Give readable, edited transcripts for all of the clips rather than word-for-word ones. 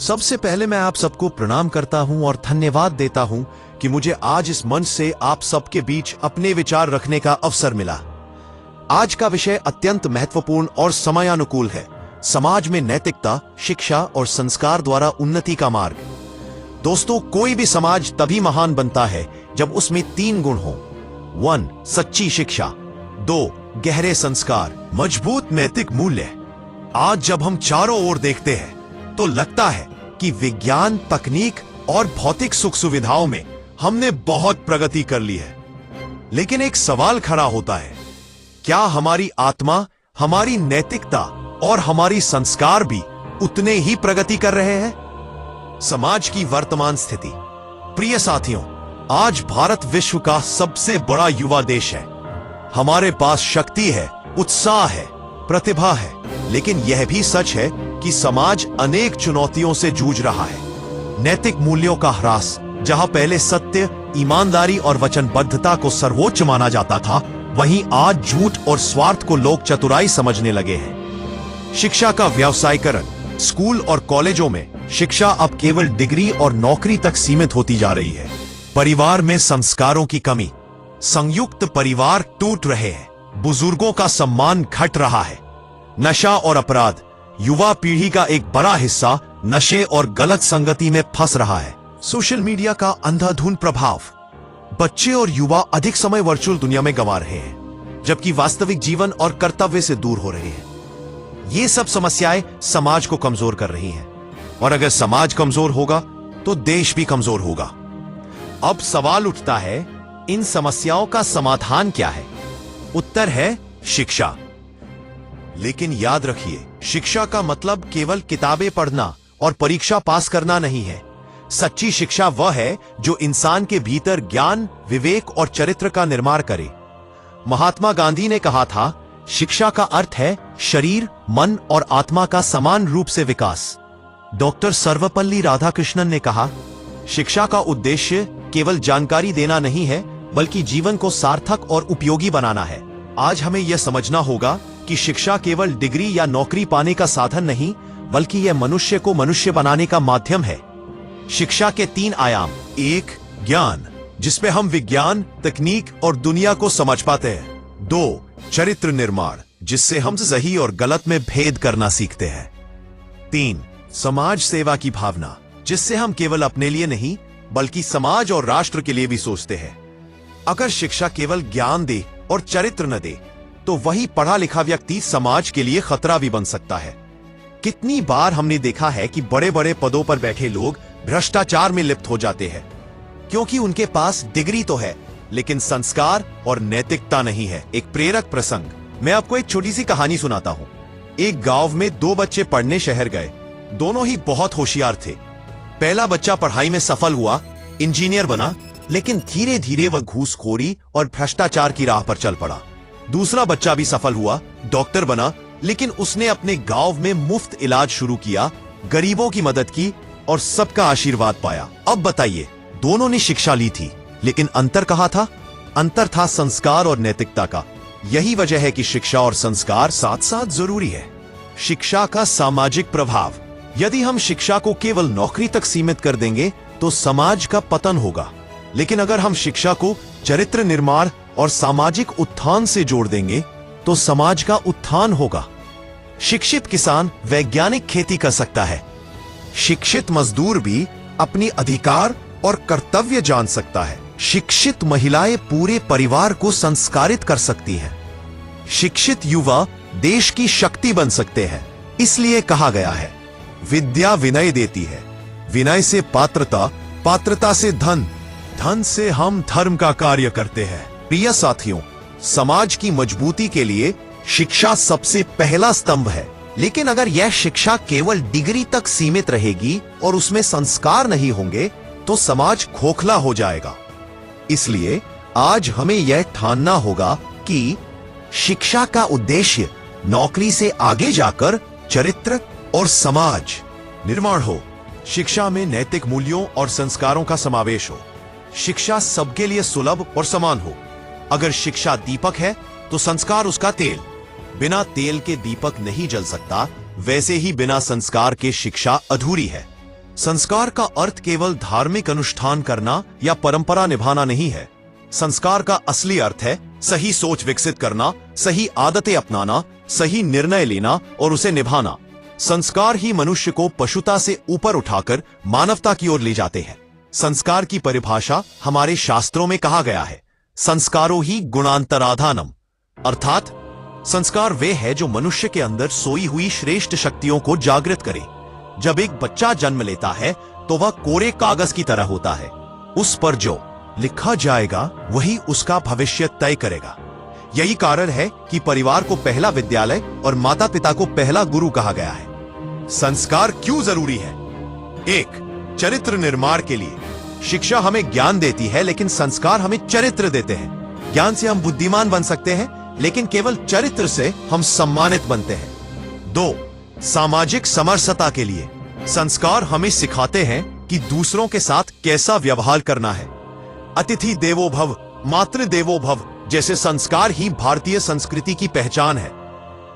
सबसे पहले मैं आप सबको प्रणाम करता हूं और धन्यवाद देता हूं कि मुझे आज इस मंच से आप सबके बीच अपने विचार रखने का अवसर मिला। आज का विषय अत्यंत महत्वपूर्ण और समयानुकूल है। समाज में नैतिकता, शिक्षा और संस्कार द्वारा उन्नति का मार्ग। दोस्तों, कोई भी समाज तभी महान बनता है जब उसमें 3 गुण हो। 1. सच्ची शिक्षा। 2. गहरे संस्कार, मजबूत नैतिक मूल्य। आज जब हम चारों ओर देखते हैं तो लगता है कि विज्ञान, तकनीक और भौतिक सुख सुविधाओं में हमने बहुत प्रगति कर ली है, लेकिन एक सवाल खड़ा होता है, क्या हमारी आत्मा, हमारी नैतिकता और हमारी संस्कार भी उतने ही प्रगति कर रहे हैं? समाज की वर्तमान स्थिति। प्रिय साथियों, आज भारत विश्व का सबसे बड़ा युवा देश है। हमारे पास शक्ति है, उत्साह है, प्रतिभा है, लेकिन यह भी सच है कि समाज अनेक चुनौतियों से जूझ रहा है। नैतिक मूल्यों का ह्रास। जहां पहले सत्य, ईमानदारी और वचनबद्धता को सर्वोच्च माना जाता था, वहीं आज झूठ और स्वार्थ को लोग चतुराई समझने लगे हैं। शिक्षा का व्यवसायीकरण। स्कूल और कॉलेजों में शिक्षा अब केवल डिग्री और नौकरी तक सीमित होती जा रही है। परिवार में संस्कारों की कमी। संयुक्त परिवार टूट रहे हैं। बुजुर्गों का सम्मान घट रहा है। नशा और अपराध। युवा पीढ़ी का एक बड़ा हिस्सा नशे और गलत संगति में फंस रहा है। सोशल मीडिया का अंधाधुंध प्रभाव। बच्चे और युवा अधिक समय वर्चुअल दुनिया में गंवा रहे हैं, जबकि वास्तविक जीवन और कर्तव्य से दूर हो रहे हैं। ये सब समस्याएं समाज को कमजोर कर रही हैं, और अगर समाज कमजोर होगा तो देश भी कमजोर होगा। अब सवाल उठता है, इन समस्याओं का समाधान क्या है? उत्तर है शिक्षा। लेकिन याद रखिए, शिक्षा का मतलब केवल किताबें पढ़ना और परीक्षा पास करना नहीं है। सच्ची शिक्षा वह है जो इंसान के भीतर ज्ञान, विवेक और चरित्र का निर्माण करे। महात्मा गांधी ने कहा था, शिक्षा का अर्थ है शरीर, मन और आत्मा का समान रूप से विकास। डॉक्टर सर्वपल्ली राधाकृष्णन ने कहा, शिक्षा का उद्देश्य केवल जानकारी देना नहीं है, बल्कि जीवन को सार्थक और उपयोगी बनाना है। आज हमें यह समझना होगा कि शिक्षा केवल डिग्री या नौकरी पाने का साधन नहीं, बल्कि यह मनुष्य को मनुष्य बनाने का माध्यम है। शिक्षा के 3 आयाम। 1. ज्ञान, जिसमें हम विज्ञान, तकनीक और दुनिया को समझ पाते हैं। 2. चरित्र निर्माण, जिससे हम सही और गलत में भेद करना सीखते हैं। 3. समाज सेवा की भावना, जिससे हम केवल अपने लिए नहीं, बल्कि समाज और राष्ट्र के लिए भी सोचते हैं। अगर शिक्षा केवल ज्ञान दे और चरित्र न दे, तो वही पढ़ा लिखा व्यक्ति समाज के लिए खतरा भी बन सकता है। कितनी बार हमने देखा है कि बड़े बड़े पदों पर बैठे लोग भ्रष्टाचार में लिप्त हो जाते हैं, क्योंकि उनके पास डिग्री तो है, लेकिन संस्कार और नैतिकता नहीं है। एक प्रेरक प्रसंग, मैं आपको एक छोटी सी कहानी सुनाता हूं। एक गांव में 2 बच्चे पढ़ने शहर गए। दोनों ही बहुत होशियार थे। पहला बच्चा पढ़ाई में सफल हुआ, इंजीनियर बना, लेकिन धीरे धीरे वह घूसखोरी और भ्रष्टाचार की राह पर चल पड़ा। दूसरा बच्चा भी सफल हुआ, डॉक्टर बना, लेकिन उसने अपने गांव में मुफ्त इलाज शुरू किया, गरीबों की मदद की और सबका आशीर्वाद पाया। अब बताइए, दोनों ने शिक्षा ली थी, लेकिन अंतर कहां था? अंतर था संस्कार और नैतिकता का। यही वजह है कि शिक्षा और संस्कार साथ साथ जरूरी है। शिक्षा का सामाजिक प्रभाव। यदि हम शिक्षा को केवल नौकरी तक सीमित कर देंगे तो समाज का पतन होगा, लेकिन अगर हम शिक्षा को चरित्र निर्माण और सामाजिक उत्थान से जोड़ देंगे तो समाज का उत्थान होगा। शिक्षित किसान वैज्ञानिक खेती कर सकता है। शिक्षित मजदूर भी अपनी अधिकार और कर्तव्य जान सकता है। शिक्षित महिलाएं पूरे परिवार को संस्कारित कर सकती हैं। शिक्षित युवा देश की शक्ति बन सकते हैं। इसलिए कहा गया है, विद्या विनय देती है, विनय से पात्रता, पात्रता से धन, धन से हम धर्म का कार्य करते हैं। प्रिय साथियों, समाज की मजबूती के लिए शिक्षा सबसे पहला स्तंभ है, लेकिन अगर यह शिक्षा केवल डिग्री तक सीमित रहेगी और उसमें संस्कार नहीं होंगे तो समाज खोखला हो जाएगा। इसलिए आज हमें यह ठानना होगा कि शिक्षा का उद्देश्य नौकरी से आगे जाकर चरित्र और समाज निर्माण हो। शिक्षा में नैतिक मूल्यों और संस्कारों का समावेश हो। शिक्षा सबके लिए सुलभ और समान हो। अगर शिक्षा दीपक है तो संस्कार उसका तेल। बिना तेल के दीपक नहीं जल सकता, वैसे ही बिना संस्कार के शिक्षा अधूरी है। संस्कार का अर्थ केवल धार्मिक अनुष्ठान करना या परंपरा निभाना नहीं है। संस्कार का असली अर्थ है सही सोच विकसित करना, सही आदतें अपनाना, सही निर्णय लेना और उसे निभाना। संस्कार ही मनुष्य को पशुता से ऊपर उठाकर मानवता की ओर ले जाते हैं। संस्कार की परिभाषा हमारे शास्त्रों में कहा गया है, संस्कारो ही गुणांतराधानम, अर्थात संस्कार वे है जो मनुष्य के अंदर सोई हुई श्रेष्ठ शक्तियों को जागृत करे। जब एक बच्चा जन्म लेता है तो वह कोरे कागज की तरह होता है। उस पर जो लिखा जाएगा वही उसका भविष्य तय करेगा। यही कारण है कि परिवार को पहला विद्यालय और माता पिता को पहला गुरु कहा गया है। संस्कार क्यों जरूरी है? 1. चरित्र निर्माण के लिए। शिक्षा हमें ज्ञान देती है, लेकिन संस्कार हमें चरित्र देते हैं। ज्ञान से हम बुद्धिमान बन सकते हैं, लेकिन केवल चरित्र से हम सम्मानित बनते हैं। 2. सामाजिक समरसता के लिए। संस्कार हमें सिखाते हैं कि दूसरों के साथ कैसा व्यवहार करना है। अतिथि देवो भव, मातृ देवो भव जैसे संस्कार ही भारतीय संस्कृति की पहचान है।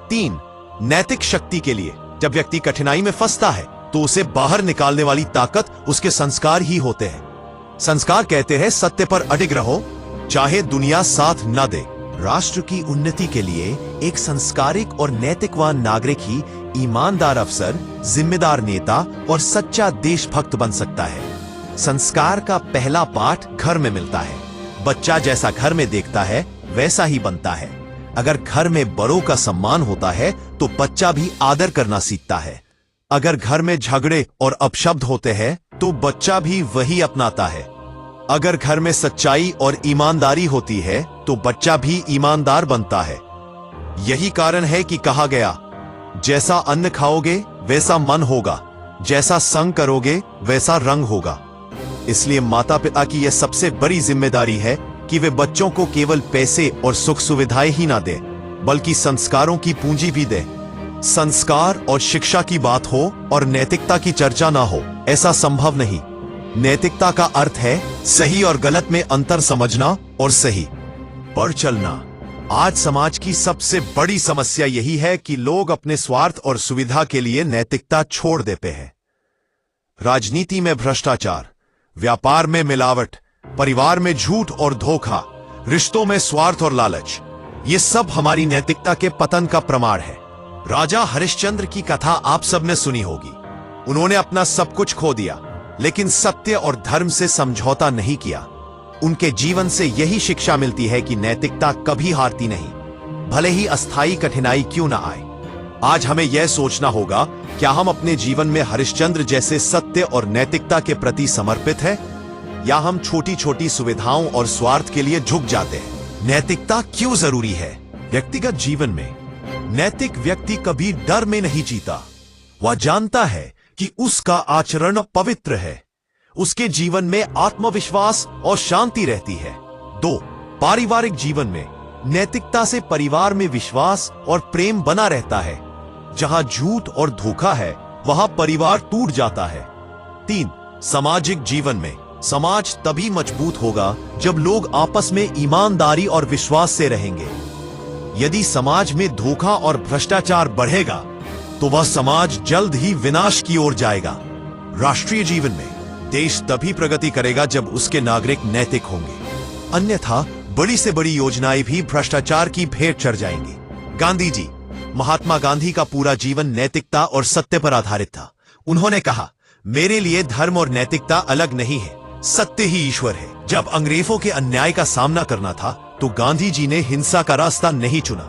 3. नैतिक शक्ति के लिए। जब व्यक्ति कठिनाई में फंसता है तो उसे बाहर निकालने वाली ताकत उसके संस्कार ही होते हैं। संस्कार कहते हैं सत्य पर अडिग रहो, चाहे दुनिया साथ न दे। राष्ट्र की उन्नति के लिए एक संस्कारिक और नैतिकवान नागरिक ही ईमानदार अफसर, जिम्मेदार नेता और सच्चा देशभक्त बन सकता है। संस्कार का पहला पाठ घर में मिलता है। बच्चा जैसा घर में देखता है वैसा ही बनता है। अगर घर में बड़ों का सम्मान होता है तो बच्चा भी आदर करना सीखता है। अगर घर में झगड़े और अपशब्द होते हैं तो बच्चा भी वही अपनाता है। अगर घर में सच्चाई और ईमानदारी होती है तो बच्चा भी ईमानदार बनता है। यही कारण है कि कहा गया, जैसा अन्न खाओगे वैसा मन होगा, जैसा संग करोगे वैसा रंग होगा। इसलिए माता पिता की यह सबसे बड़ी जिम्मेदारी है कि वे बच्चों को केवल पैसे और सुख सुविधाएं ही ना दें, बल्कि संस्कारों की पूंजी भी दें। संस्कार और शिक्षा की बात हो और नैतिकता की चर्चा ना हो, ऐसा संभव नहीं। नैतिकता का अर्थ है सही और गलत में अंतर समझना और सही पर चलना। आज समाज की सबसे बड़ी समस्या यही है कि लोग अपने स्वार्थ और सुविधा के लिए नैतिकता छोड़ देते हैं। राजनीति में भ्रष्टाचार, व्यापार में मिलावट, परिवार में झूठ और धोखा, रिश्तों में स्वार्थ और लालच, ये सब हमारी नैतिकता के पतन का प्रमाण है। राजा हरिश्चंद्र की कथा आप सबने सुनी होगी। उन्होंने अपना सब कुछ खो दिया, लेकिन सत्य और धर्म से समझौता नहीं किया। उनके जीवन से यही शिक्षा मिलती है कि नैतिकता कभी हारती नहीं, भले ही अस्थायी कठिनाई क्यों ना आए। आज हमें यह सोचना होगा, क्या हम अपने जीवन में हरिश्चंद्र जैसे सत्य और नैतिकता के प्रति समर्पित हैं, या हम छोटी छोटी सुविधाओं और स्वार्थ के लिए झुक जाते हैं। नैतिकता क्यों जरूरी है? व्यक्तिगत जीवन में नैतिक व्यक्ति कभी डर में नहीं जीता। वह जानता है कि उसका आचरण पवित्र है। उसके जीवन में आत्मविश्वास और शांति रहती है। 2. पारिवारिक जीवन में नैतिकता से परिवार में विश्वास और प्रेम बना रहता है। जहां झूठ और धोखा है वहां परिवार टूट जाता है। 3. सामाजिक जीवन में समाज तभी मजबूत होगा जब लोग आपस में ईमानदारी और विश्वास से रहेंगे। यदि समाज में धोखा और भ्रष्टाचार बढ़ेगा तो वह समाज जल्द ही विनाश की ओर जाएगा। राष्ट्रीय जीवन में देश तभी प्रगति करेगा जब उसके नागरिक नैतिक होंगे, अन्यथा बड़ी से बड़ी योजनाएं भी भ्रष्टाचार की भेंट चढ़ जाएंगी। गांधी जी, महात्मा गांधी का पूरा जीवन नैतिकता और सत्य पर आधारित था। उन्होंने कहा, मेरे लिए धर्म और नैतिकता अलग नहीं है, सत्य ही ईश्वर है। जब अंग्रेजों के अन्याय का सामना करना था तो गांधी जी ने हिंसा का रास्ता नहीं चुना।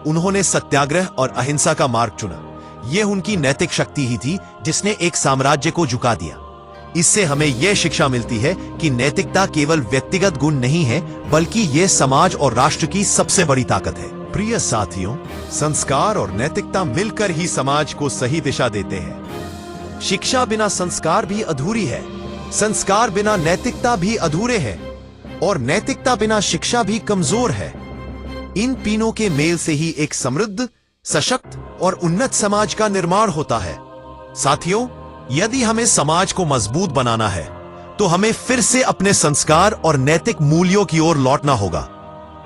उन्होंने सत्याग्रह और अहिंसा का मार्ग चुना। यह उनकी नैतिक शक्ति ही थी जिसने एक साम्राज्य को झुका दिया। इससे हमें यह शिक्षा मिलती है कि नैतिकता केवल व्यक्तिगत गुण नहीं है, बल्कि यह समाज और राष्ट्र की सबसे बड़ी ताकत है। प्रिय साथियों, संस्कार और नैतिकता मिलकर ही समाज को सही दिशा देते हैं। शिक्षा बिना संस्कार भी अधूरी है, संस्कार बिना नैतिकता भी अधूरे हैं, और नैतिकता बिना शिक्षा भी कमजोर है। इन तीनों के मेल से ही एक समृद्ध, सशक्त और उन्नत समाज का निर्माण होता है। साथियों, यदि हमें समाज को मजबूत बनाना है तो हमें फिर से अपने संस्कार और नैतिक मूल्यों की ओर लौटना होगा।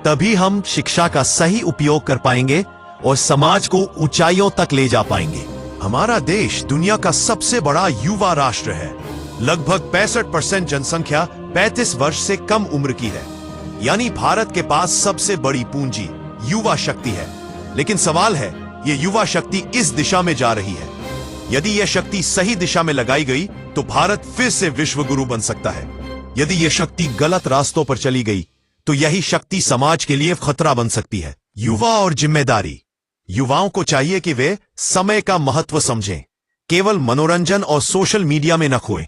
तभी हम शिक्षा का सही उपयोग कर पाएंगे और समाज को ऊंचाइयों तक ले जा पाएंगे। हमारा देश दुनिया का सबसे बड़ा युवा राष्ट्र है। लगभग 65% जनसंख्या 35 वर्ष से कम उम्र की है। यानी भारत के पास सबसे बड़ी पूंजी युवा शक्ति है। लेकिन सवाल है, ये युवा शक्ति इस दिशा में जा रही है। यदि यह शक्ति सही दिशा में लगाई गई तो भारत फिर से विश्व गुरु बन सकता है। यदि यह शक्ति गलत रास्तों पर चली गई तो यही शक्ति समाज के लिए खतरा बन सकती है। युवा और जिम्मेदारी। युवाओं को चाहिए कि वे समय का महत्व समझें, केवल मनोरंजन और सोशल मीडिया में न खोएं।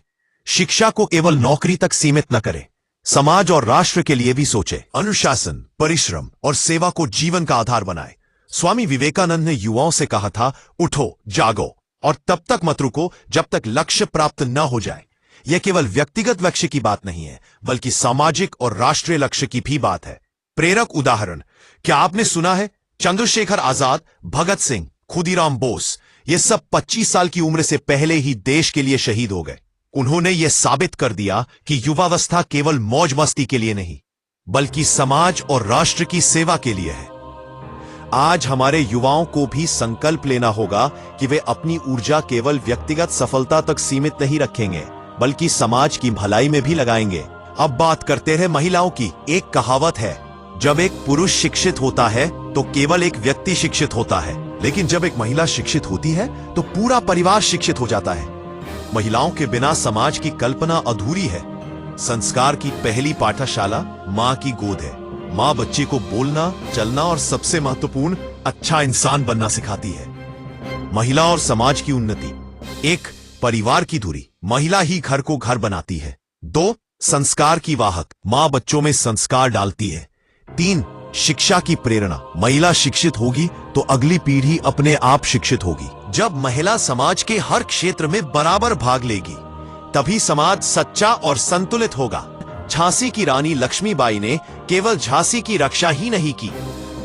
शिक्षा को केवल नौकरी तक सीमित न करें, समाज और राष्ट्र के लिए भी सोचें। अनुशासन, परिश्रम और सेवा को जीवन का आधार बनाएं। स्वामी विवेकानंद ने युवाओं से कहा था, उठो, जागो और तब तक मत रुको जब तक लक्ष्य प्राप्त न हो जाए। यह केवल व्यक्तिगत लक्ष्य की बात नहीं है, बल्कि सामाजिक और राष्ट्रीय लक्ष्य की भी बात है। प्रेरक उदाहरण, क्या आपने सुना है चंद्रशेखर आजाद, भगत सिंह, खुदीराम बोस, ये सब 25 साल की उम्र से पहले ही देश के लिए शहीद हो गए। उन्होंने यह साबित कर दिया कि युवावस्था केवल मौज मस्ती के लिए नहीं, बल्कि समाज और राष्ट्र की सेवा के लिए है। आज हमारे युवाओं को भी संकल्प लेना होगा कि वे अपनी ऊर्जा केवल व्यक्तिगत सफलता तक सीमित नहीं रखेंगे, बल्कि समाज की भलाई में भी लगाएंगे। अब बात करते हैं महिलाओं की। एक कहावत है, जब एक पुरुष शिक्षित होता है तो केवल एक व्यक्ति शिक्षित होता है, लेकिन जब एक महिला शिक्षित होती है तो पूरा परिवार शिक्षित हो जाता है। महिलाओं के बिना समाज की कल्पना अधूरी है। संस्कार की पहली पाठशाला माँ की गोद है। माँ बच्चे को बोलना, चलना और सबसे महत्वपूर्ण, अच्छा इंसान बनना सिखाती है। महिला और समाज की उन्नति। एक, परिवार की धुरी। महिला ही घर को घर बनाती है। 2, संस्कार की वाहक। माँ बच्चों में संस्कार डालती है। 3, शिक्षा की प्रेरणा। महिला शिक्षित होगी तो अगली पीढ़ी अपने आप शिक्षित होगी। जब महिला समाज के हर क्षेत्र में बराबर भाग लेगी, तभी समाज सच्चा और संतुलित होगा। झांसी की रानी लक्ष्मीबाई ने केवल झांसी की रक्षा ही नहीं की,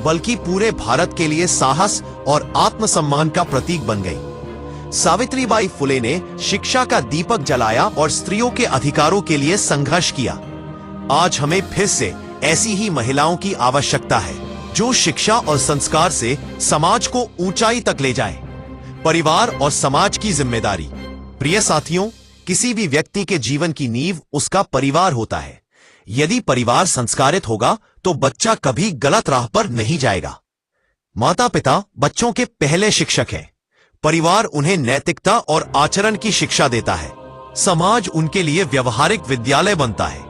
बल्कि पूरे भारत के लिए साहस और आत्मसम्मान का प्रतीक बन गई। सावित्रीबाई फुले ने शिक्षा का दीपक जलाया और स्त्रियों के अधिकारों के लिए संघर्ष किया। आज हमें फिर से ऐसी ही महिलाओं की आवश्यकता है, जो शिक्षा और संस्कार से समाज को ऊंचाई तक ले जाए। परिवार और समाज की जिम्मेदारी। प्रिय साथियों, किसी भी व्यक्ति के जीवन की नींव उसका परिवार होता है। यदि परिवार संस्कारित होगा तो बच्चा कभी गलत राह पर नहीं जाएगा। माता पिता बच्चों के पहले शिक्षक हैं। परिवार उन्हें नैतिकता और आचरण की शिक्षा देता है। समाज उनके लिए व्यवहारिक विद्यालय बनता है।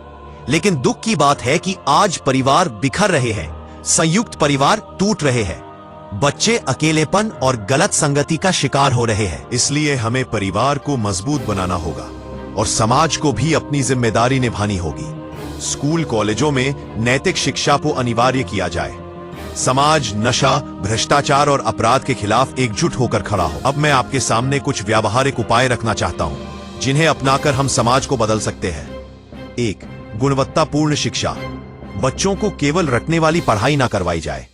लेकिन दुख की बात है कि आज परिवार बिखर रहे हैं, संयुक्त परिवार टूट रहे हैं। बच्चे अकेलेपन और गलत संगति का शिकार हो रहे हैं। इसलिए हमें परिवार को मजबूत बनाना होगा और समाज को भी अपनी जिम्मेदारी निभानी होगी। स्कूल कॉलेजों में नैतिक शिक्षा को अनिवार्य किया जाए। समाज नशा, भ्रष्टाचार और अपराध के खिलाफ एकजुट होकर खड़ा हो। अब मैं आपके सामने कुछ व्यावहारिक उपाय रखना चाहता हूं, जिन्हें अपनाकर हम समाज को बदल सकते हैं। 1, गुणवत्तापूर्ण शिक्षा। बच्चों को केवल रटने वाली पढ़ाई ना करवाई जाए,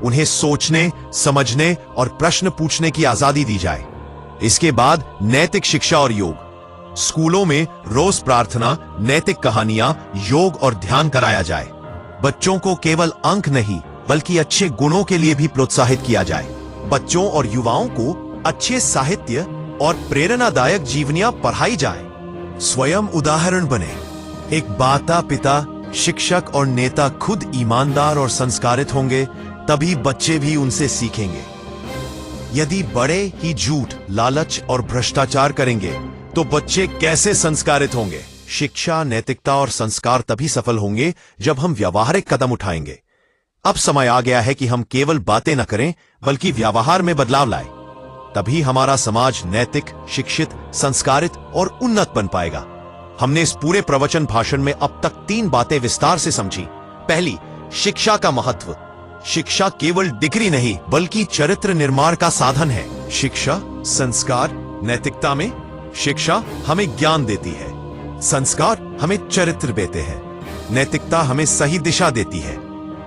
उन्हें सोचने, समझने और प्रश्न पूछने की आजादी दी जाए। इसके बाद नैतिक शिक्षा और योग। स्कूलों में रोज प्रार्थना, नैतिक कहानियां, योग और ध्यान कराया जाए। बच्चों को केवल अंक नहीं, बल्कि अच्छे गुणों के लिए भी प्रोत्साहित किया जाए। बच्चों और युवाओं को अच्छे साहित्य और प्रेरणादायक जीवनियां पढ़ाई जाए। स्वयं उदाहरण बने। एक माता पिता, शिक्षक और नेता खुद ईमानदार और संस्कारित होंगे, तभी बच्चे भी उनसे सीखेंगे। यदि बड़े ही झूठ, लालच और भ्रष्टाचार करेंगे तो बच्चे कैसे संस्कारित होंगे? शिक्षा, नैतिकता और संस्कार तभी सफल होंगे जब हम व्यावहारिक कदम उठाएंगे। अब समय आ गया है कि हम केवल बातें न करें, बल्कि व्यवहार में बदलाव लाएं। तभी हमारा समाज नैतिक, शिक्षित, संस्कारित और उन्नत बन पाएगा। हमने इस पूरे प्रवचन भाषण में अब तक 3 बातें विस्तार से समझी। पहली, शिक्षा का महत्व। शिक्षा केवल डिग्री नहीं, बल्कि चरित्र निर्माण का साधन है। शिक्षा, संस्कार, नैतिकता में शिक्षा हमें ज्ञान देती है, संस्कार हमें चरित्र देते हैं, नैतिकता हमें सही दिशा देती है।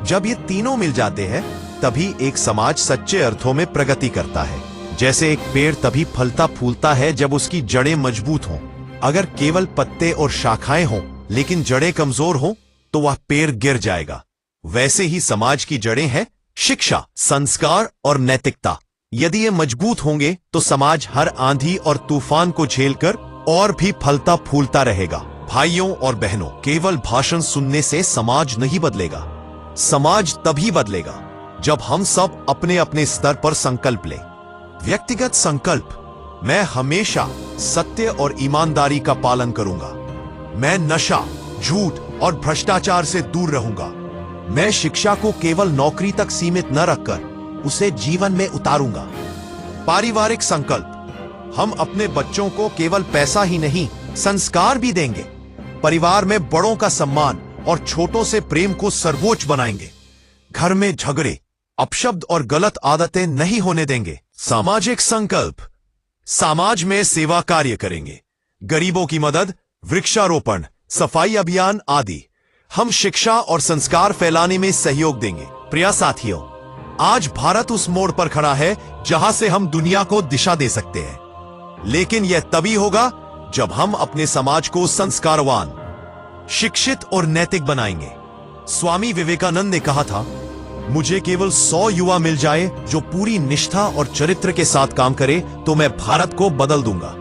जब ये तीनों मिल जाते हैं, तभी एक समाज सच्चे अर्थों में प्रगति करता है। जैसे एक पेड़ तभी फलता फूलता है जब उसकी जड़ें मजबूत हों। अगर केवल पत्ते और शाखाएं हों, लेकिन जड़ें कमजोर हों, तो वह पेड़ गिर जाएगा। वैसे ही समाज की जड़ें हैं शिक्षा, संस्कार और नैतिकता। यदि ये मजबूत होंगे तो समाज हर आंधी और तूफान को झेलकर और भी फलता फूलता रहेगा। भाइयों और बहनों, केवल भाषण सुनने से समाज नहीं बदलेगा। समाज तभी बदलेगा जब हम सब अपने अपने स्तर पर संकल्प लें। व्यक्तिगत संकल्प, मैं हमेशा सत्य और ईमानदारी का पालन करूंगा। मैं नशा, झूठ और भ्रष्टाचार से दूर रहूंगा। मैं शिक्षा को केवल नौकरी तक सीमित न रखकर उसे जीवन में उतारूंगा। पारिवारिक संकल्प, हम अपने बच्चों को केवल पैसा ही नहीं, संस्कार भी देंगे। परिवार में बड़ों का सम्मान और छोटों से प्रेम को सर्वोच्च बनाएंगे। घर में झगड़े, अपशब्द और गलत आदतें नहीं होने देंगे। सामाजिक संकल्प, समाज में सेवा कार्य करेंगे। गरीबों की मदद, वृक्षारोपण, सफाई अभियान आदि। हम शिक्षा और संस्कार फैलाने में सहयोग देंगे। प्रिय साथियों, आज भारत उस मोड़ पर खड़ा है जहां से हम दुनिया को दिशा दे सकते हैं। लेकिन यह तभी होगा जब हम अपने समाज को संस्कारवान, शिक्षित और नैतिक बनाएंगे। स्वामी विवेकानंद ने कहा था, मुझे केवल 100 युवा मिल जाए जो पूरी निष्ठा और चरित्र के साथ काम करे तो मैं भारत को बदल दूंगा।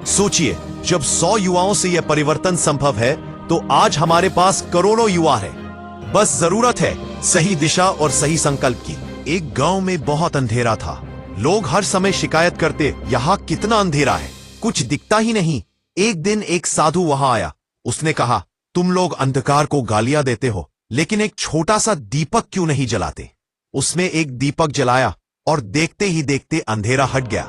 सोचिए, जब 100 युवाओं से यह परिवर्तन संभव है तो आज हमारे पास करोड़ों युवा है। बस जरूरत है सही दिशा और सही संकल्प की। एक गांव में बहुत अंधेरा था। लोग हर समय शिकायत करते, यहां कितना अंधेरा है, कुछ दिखता ही नहीं। एक दिन एक साधु वहां आया। उसने कहा, तुम लोग अंधकार को गालियां देते हो, लेकिन एक छोटा सा दीपक क्यों नहीं जलाते? उसने एक दीपक जलाया और देखते ही देखते अंधेरा हट गया।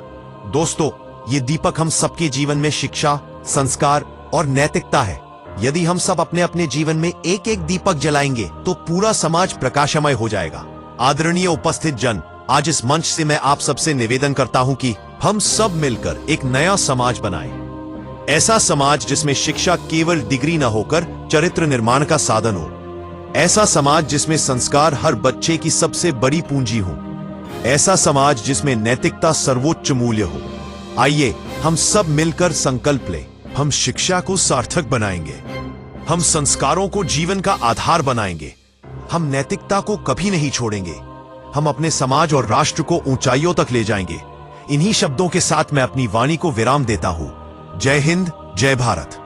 दोस्तों, ये दीपक हम सबके जीवन में शिक्षा, संस्कार और नैतिकता है। यदि हम सब अपने अपने जीवन में एक एक दीपक जलाएंगे तो पूरा समाज प्रकाशमय हो जाएगा। आदरणीय उपस्थित जन, आज इस मंच से मैं आप सबसे निवेदन करता हूं कि हम सब मिलकर एक नया समाज बनाएं। ऐसा समाज जिसमें शिक्षा केवल डिग्री न होकर चरित्र निर्माण का साधन हो। ऐसा समाज जिसमें संस्कार हर बच्चे की सबसे बड़ी पूंजी हो। ऐसा समाज जिसमें नैतिकता सर्वोच्च मूल्य हो। आइए हम सब मिलकर संकल्प लें। हम शिक्षा को सार्थक बनाएंगे। हम संस्कारों को जीवन का आधार बनाएंगे। हम नैतिकता को कभी नहीं छोड़ेंगे। हम अपने समाज और राष्ट्र को ऊंचाइयों तक ले जाएंगे। इन्हीं शब्दों के साथ मैं अपनी वाणी को विराम देता हूं। जय हिंद, जय भारत।